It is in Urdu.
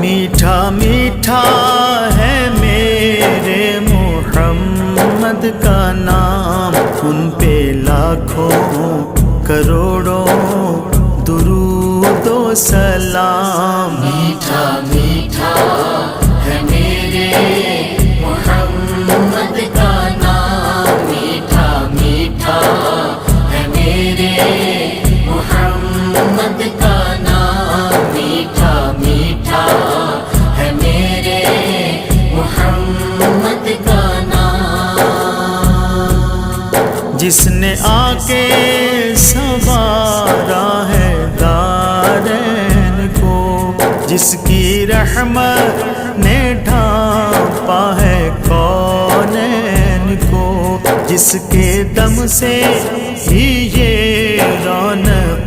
میٹھا میٹھا ہے میرے محمد کا نام، ان پہ لاکھوں کروڑوں درود و سلام۔ میٹھا میٹھا ہے میرے محمد کا نام، میٹھا میٹھا ہے میرے محمد کا نام، میٹھا میٹھا ہے میرے محمد کا نام۔ جس نے آ کے سنوارا ہے دارین کو، جس کی رحمت نے ڈھانپا ہے کونین کو، جس کے دم سے ہی یہ رونق